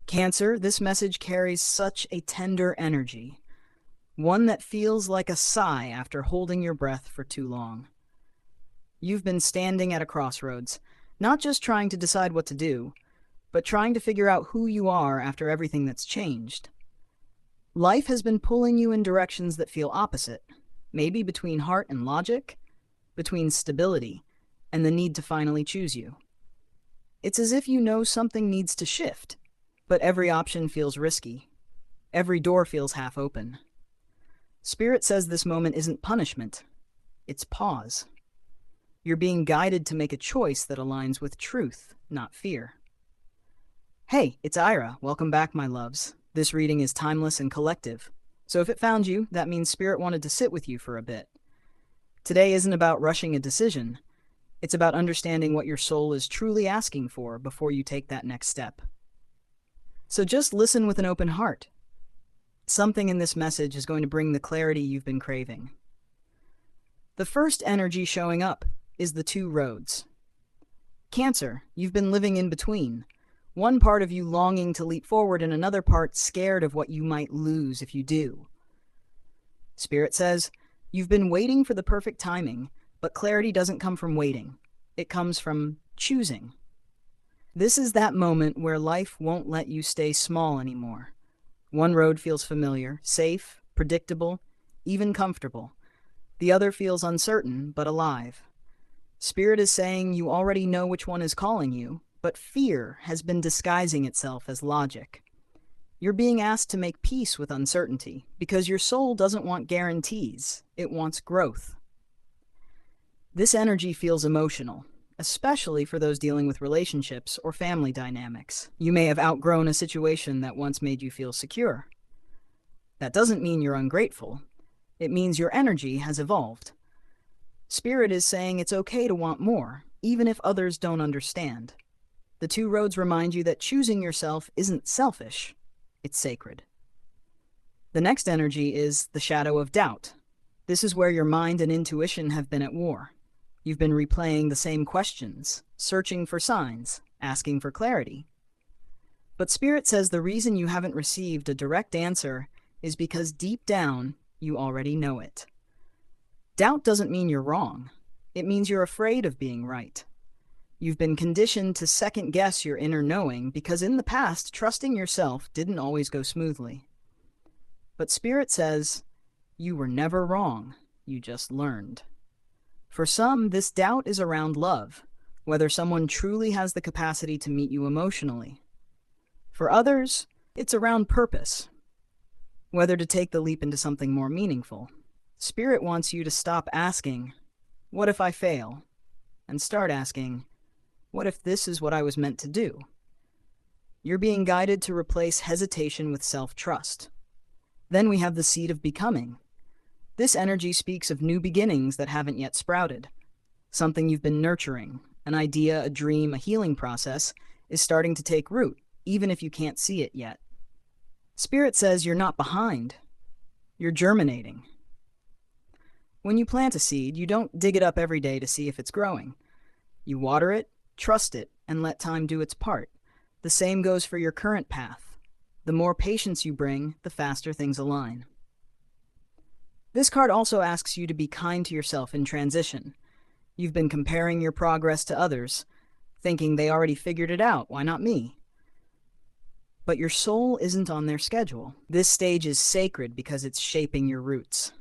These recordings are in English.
Cancer, this message carries such a tender energy, one that feels like a sigh after holding your breath for too long. You've been standing at a crossroads, not just trying to decide what to do, but trying to figure out who you are after everything that's changed. Life has been pulling you in directions that feel opposite, maybe between heart and logic, between stability and the need to finally choose you. It's as if you know something needs to shift, but every option feels risky. Every door feels half open. Spirit says this moment isn't punishment, it's pause. You're being guided to make a choice that aligns with truth, not fear. Hey, it's Aira. Welcome back, my loves. This reading is timeless and collective, so if it found you, that means Spirit wanted to sit with you for a bit. Today isn't about rushing a decision. It's about understanding what your soul is truly asking for before you take that next step. So just listen with an open heart. Something in this message is going to bring the clarity you've been craving. The first energy showing up is the two roads. Cancer, you've been living in between. One part of you longing to leap forward and another part scared of what you might lose if you do. Spirit says, you've been waiting for the perfect timing, but clarity doesn't come from waiting. It comes from choosing. This is that moment where life won't let you stay small anymore. One road feels familiar, safe, predictable, even comfortable. The other feels uncertain, but alive. Spirit is saying you already know which one is calling you, but fear has been disguising itself as logic. You're being asked to make peace with uncertainty because your soul doesn't want guarantees, it wants growth. This energy feels emotional, especially for those dealing with relationships or family dynamics. You may have outgrown a situation that once made you feel secure. That doesn't mean you're ungrateful. It means your energy has evolved. Spirit is saying it's okay to want more, even if others don't understand. The two roads remind you that choosing yourself isn't selfish, it's sacred. The next energy is the shadow of doubt. This is where your mind and intuition have been at war. You've been replaying the same questions, searching for signs, asking for clarity. But Spirit says the reason you haven't received a direct answer is because deep down, you already know it. Doubt doesn't mean you're wrong. It means you're afraid of being right. You've been conditioned to second-guess your inner knowing because in the past, trusting yourself didn't always go smoothly. But Spirit says, you were never wrong, you just learned. For some, this doubt is around love, whether someone truly has the capacity to meet you emotionally. For others, it's around purpose, whether to take the leap into something more meaningful. Spirit wants you to stop asking, what if I fail? And start asking, what if this is what I was meant to do? You're being guided to replace hesitation with self-trust. Then we have the seed of becoming. This energy speaks of new beginnings that haven't yet sprouted. Something you've been nurturing, an idea, a dream, a healing process, is starting to take root, even if you can't see it yet. Spirit says you're not behind. You're germinating. When you plant a seed, you don't dig it up every day to see if it's growing. You water it, trust it, and let time do its part. The same goes for your current path. The more patience you bring, the faster things align. This card also asks you to be kind to yourself in transition. You've been comparing your progress to others, thinking they already figured it out, why not me? But your soul isn't on their schedule. This stage is sacred because it's shaping your roots.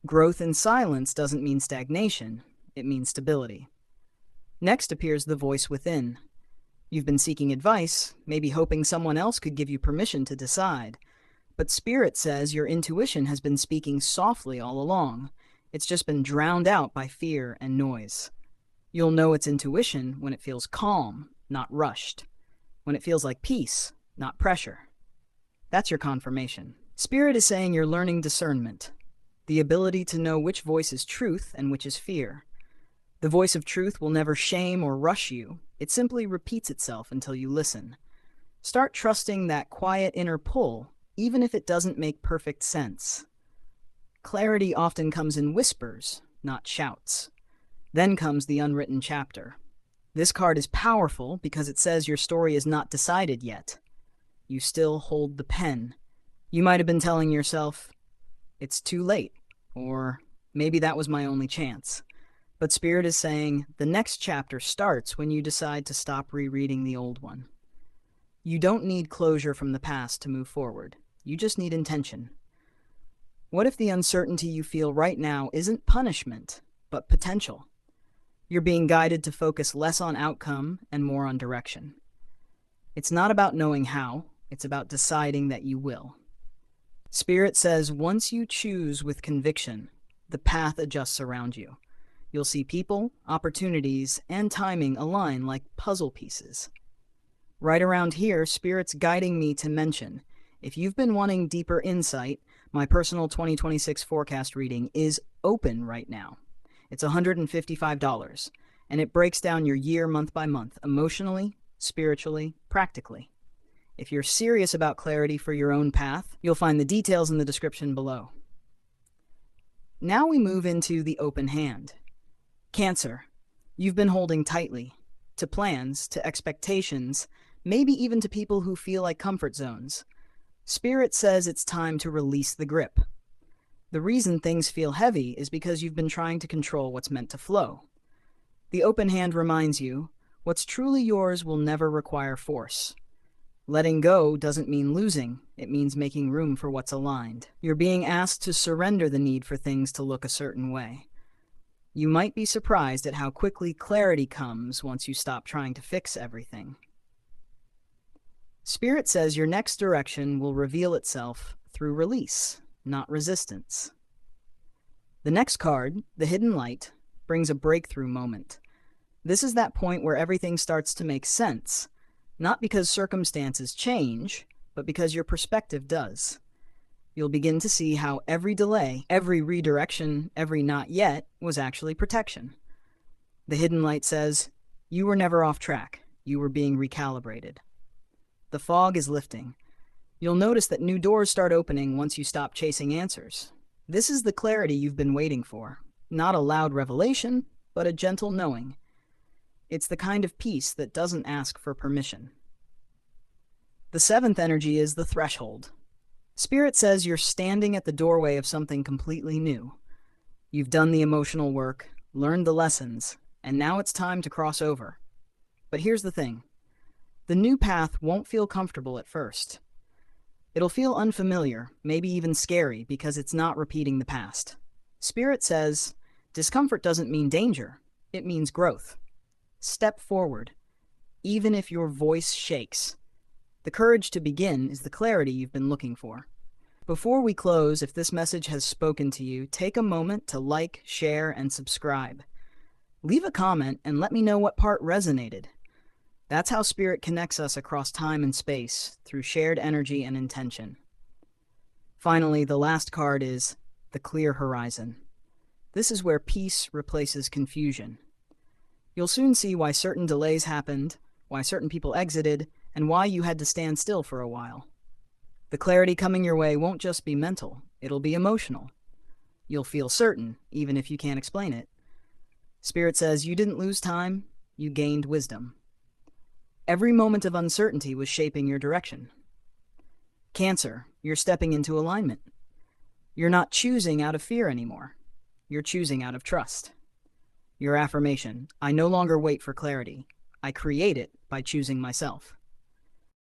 Growth in silence doesn't mean stagnation, it means stability. Next appears the voice within. You've been seeking advice, maybe hoping someone else could give you permission to decide. But Spirit says your intuition has been speaking softly all along. It's just been drowned out by fear and noise. You'll know it's intuition when it feels calm, not rushed. When it feels like peace, not pressure. That's your confirmation. Spirit is saying you're learning discernment, the ability to know which voice is truth and which is fear. The voice of truth will never shame or rush you. It simply repeats itself until you listen. Start trusting that quiet inner pull, even if it doesn't make perfect sense. Clarity often comes in whispers, not shouts. Then comes the unwritten chapter. This card is powerful because it says your story is not decided yet. You still hold the pen. You might have been telling yourself, it's too late, or maybe that was my only chance. But Spirit is saying the next chapter starts when you decide to stop rereading the old one. You don't need closure from the past to move forward. You just need intention. What if the uncertainty you feel right now isn't punishment, but potential? You're being guided to focus less on outcome and more on direction. It's not about knowing how, it's about deciding that you will. Spirit says once you choose with conviction, the path adjusts around you. You'll see people, opportunities, and timing align like puzzle pieces. Right around here, Spirit's guiding me to mention, if you've been wanting deeper insight, my personal 2026 forecast reading is open right now. It's $155, and it breaks down your year month by month, emotionally, spiritually, practically. If you're serious about clarity for your own path, you'll find the details in the description below. Now we move into the open hand. Cancer, you've been holding tightly to plans, to expectations, maybe even to people who feel like comfort zones. Spirit says it's time to release the grip. The reason things feel heavy is because you've been trying to control what's meant to flow. The open hand reminds you, what's truly yours will never require force. Letting go doesn't mean losing, it means making room for what's aligned. You're being asked to surrender the need for things to look a certain way. You might be surprised at how quickly clarity comes once you stop trying to fix everything. Spirit says your next direction will reveal itself through release, not resistance. The next card, the Hidden Light, brings a breakthrough moment. This is that point where everything starts to make sense, not because circumstances change, but because your perspective does. You'll begin to see how every delay, every redirection, every not yet was actually protection. The Hidden Light says, you were never off track, you were being recalibrated. The fog is lifting. You'll notice that new doors start opening once you stop chasing answers. This is the clarity you've been waiting for. Not a loud revelation, but a gentle knowing. It's the kind of peace that doesn't ask for permission. The seventh energy is the threshold. Spirit says you're standing at the doorway of something completely new. You've done the emotional work, learned the lessons, and now it's time to cross over. But here's the thing. The new path won't feel comfortable at first. It'll feel unfamiliar, maybe even scary, because it's not repeating the past. Spirit says, discomfort doesn't mean danger, it means growth. Step forward, even if your voice shakes. The courage to begin is the clarity you've been looking for. Before we close, if this message has spoken to you, take a moment to like, share, and subscribe. Leave a comment and let me know what part resonated. That's how Spirit connects us across time and space, through shared energy and intention. Finally, the last card is the Clear Horizon. This is where peace replaces confusion. You'll soon see why certain delays happened, why certain people exited, and why you had to stand still for a while. The clarity coming your way won't just be mental, it'll be emotional. You'll feel certain, even if you can't explain it. Spirit says you didn't lose time, you gained wisdom. Every moment of uncertainty was shaping your direction. Cancer, you're stepping into alignment. You're not choosing out of fear anymore. You're choosing out of trust. Your affirmation, I no longer wait for clarity. I create it by choosing myself.